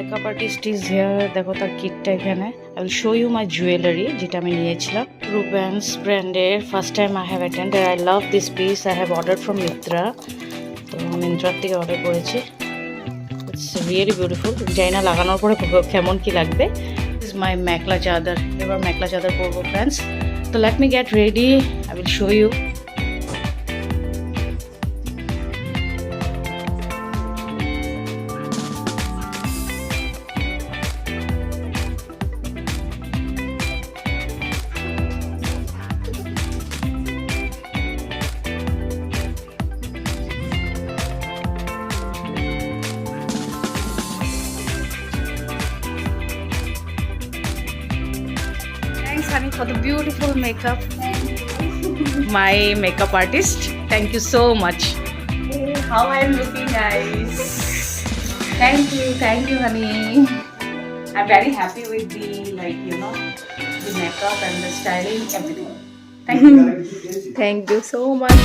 Makeup artist is here. দেখো তার কিটটা এখানে। I will show you my jewellery যেটা আমি নিয়েছিলাম রুবেন্স ব্র্যান্ডের। First time I have attended. I love this piece. I have order from Myntra. তো মিন্ত্রার থেকে অর্ডার করেছি। It's really beautiful. জানি না লাগানোর পরে কেমন কি লাগবে। দিস ইজ মাই মেখলা চাদর। এবার মেখলা চাদর পরবো ফ্রেন্ডস। তো let me get ready. I will show you. Thanks honey for the beautiful makeup. My makeup artist. Thank you so much. Hey, how I am looking, guys? Thank you honey. I'm very happy with the the makeup and the styling, everything. Thank you. Thank you so much.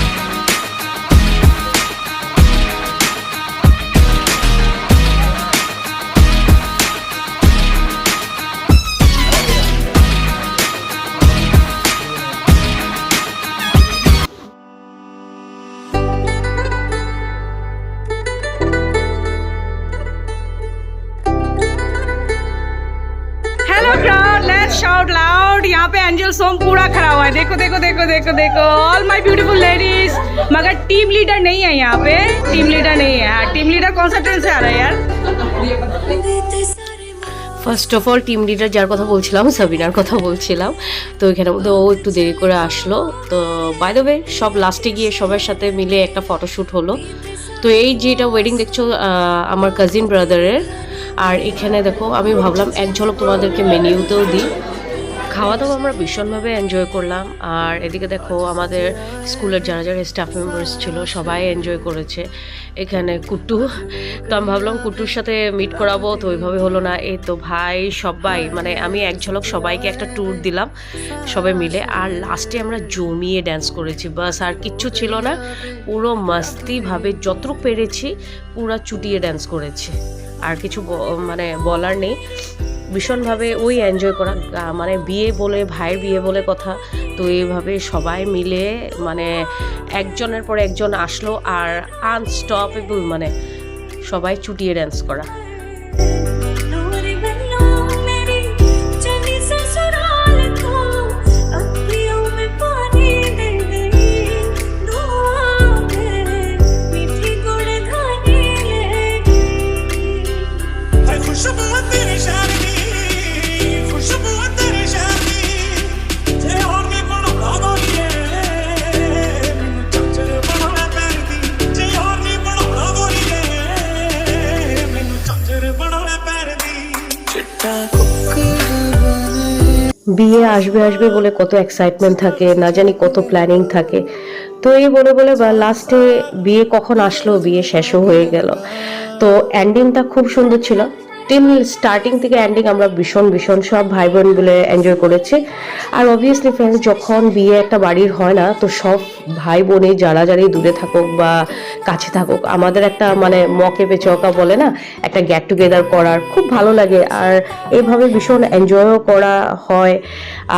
Hello crowd, let's shout loud. यहाँ पे angel सोम पूरा खड़ा हुआ है। देखो देखो देखो देखो देखो ऑल माय ब्यूटीफुल लेडीज। मगर टीम लीडर नहीं है यहाँ पे। टीम लीडर नहीं है। टीम लीडर कौन सा ट्रेन से आ रहा है यार? First of all team leader যার কথা বলছিলাম, সাবিনার কথা বলছিলাম। তো এখানের মধ্যে ও একটু দেরি করে আসলো। তো বাই দ্য ওয়ে সব লাস্টে গিয়ে সবার সাথে মিলে একটা ফটোশ্যুট হলো। তো এই যেটা ওয়েডিং দেখছো আমার কাজিন ব্রাদারের। আর এখানে দেখো আমি ভাবলাম এক ঝলক তোমাদেরকে মেনিউতেও দিই। খাওয়া দাওয়া আমরা ভীষণভাবে এনজয় করলাম। আর এদিকে দেখো আমাদের স্কুলের যারা যারা স্টাফ মেম্বার্স ছিল সবাই এনজয় করেছে। এখানে কুট্টু, তো আমি ভাবলাম কুট্টুর সাথে মিট করাবো, তো ওইভাবে হলো না। এই তো ভাই সবাই মানে আমি এক ঝলক সবাইকে একটা ট্যুর দিলাম সবাই মিলে। আর লাস্টে আমরা জমিয়ে ড্যান্স করেছি, বাস আর কিচ্ছু ছিল না। পুরো মাস্তিভাবে যতটুকু পেরেছি পুরো চুটিয়ে ড্যান্স করেছি। আর কিছু মানে বলার নেই। ভীষণভাবে ওই এনজয় করা মানে বিয়ে বলে ভাইয়ের বিয়ে বলে কথা। তো এইভাবে সবাই মিলে মানে একজনের পর একজন আসলো আর আনস্টপেবল মানে সবাই চুটিয়ে ড্যান্স করা। বিয়ে আসবে আসবে বলে কত এক্সাইটমেন্ট থাকে, না জানি কত প্ল্যানিং থাকে। তো এই বলে বলে লাস্টে বিয়ে কখন আসলো, বিয়ে শেষও হয়ে গেল। তো এন্ডিংটা খুব সুন্দর ছিল। টিল স্টার্টিং থেকে এন্ডিং আমরা ভীষণ ভীষণ সব ভাই বোন বলে এনজয় করেছি। আর অবভিয়াসলি ফ্রেন্ডস যখন বিয়ে একটা বাড়ির হয় না, তো সব ভাই বোনে যারা যারাই দূরে থাকুক বা কাছে থাকুক আমাদের একটা মানে মকে পেচকা বলে না, একটা গেট টুগেদার করার খুব ভালো লাগে। আর এইভাবে ভীষণ এনজয়ও করা হয়।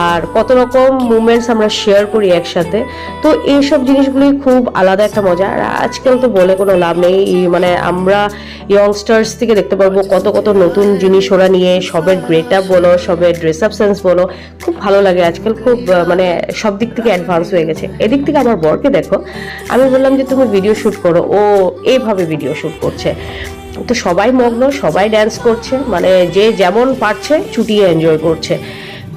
আর কত রকম মুভমেন্টস আমরা শেয়ার করি একসাথে। তো এইসব জিনিসগুলোই খুব আলাদা একটা মজা। আর আজকাল তো বলে কোনো লাভ নেই, মানে আমরা ইয়ংস্টার্স থেকে দেখতে পারবো কত কত নতুন জিনিস ওরা নিয়ে, সবের গ্রেট আপ বলো, সবের ড্রেস আপ সেন্স বলো, খুব ভালো লাগে। আজকাল খুব মানে সব দিক থেকে অ্যাডভান্স হয়ে গেছে। এদিক থেকে আমার বরকে দেখো, আমি বললাম যে তুমি ভিডিও শ্যুট করো, ও এইভাবে ভিডিও শ্যুট করছে। তো সবাই মগ্ন, সবাই ড্যান্স করছে, মানে যে যেমন পারছে চুটিয়ে এনজয় করছে।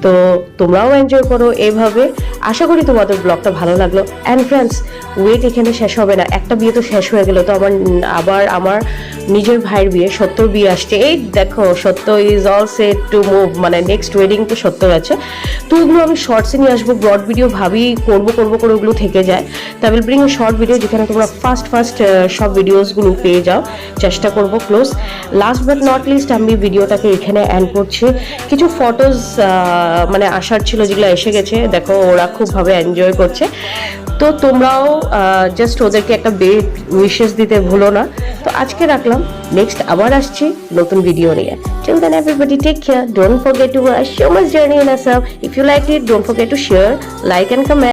তো তোমরাও এনজয় করো এইভাবে। আশা করি তোমাদের ব্লগটা ভালো লাগলো। অ্যান্ড ফ্রেন্ডস ওয়েট এখানে শেষ হবে না। একটা বিয়ে তো শেষ হয়ে গেল, তো আমার নিজের ভাইয়ের বিয়ে, সত্যর বিয়ে আসছে। এই দেখো সত্য is all set to move, মানে নেক্সট ওয়েডিং তো সত্যর আছে। তো ওগুলো আমি শর্টসে নিয়ে আসবো। ব্রড ভিডিও ভাবি করবো করে ওগুলো থেকে যায়। তা will bring a short video যেখানে তোমরা ফার্স্ট সব ভিডিওসগুলো পেয়ে যাও। চেষ্টা করবো close. Last but not list আমি ভিডিওটাকে এখানে এন্ড করছি। কিছু ফটোজ মানে আসার ছিল, যেগুলো এসে গেছে। দেখো ওরা খুবভাবে এনজয় করছে। তো তোমরাও জাস্ট ওদেরকে একটা বিগ উইশেস দিতে ভুলো না। তো আজকে রাখলাম, নেক্সট আবার আসছি নতুন ভিডিও নিয়ে। Till then everybody take care, don't forget to watch Shoma's Journey in Assam. If you liked it, don't forget to share, like and comment.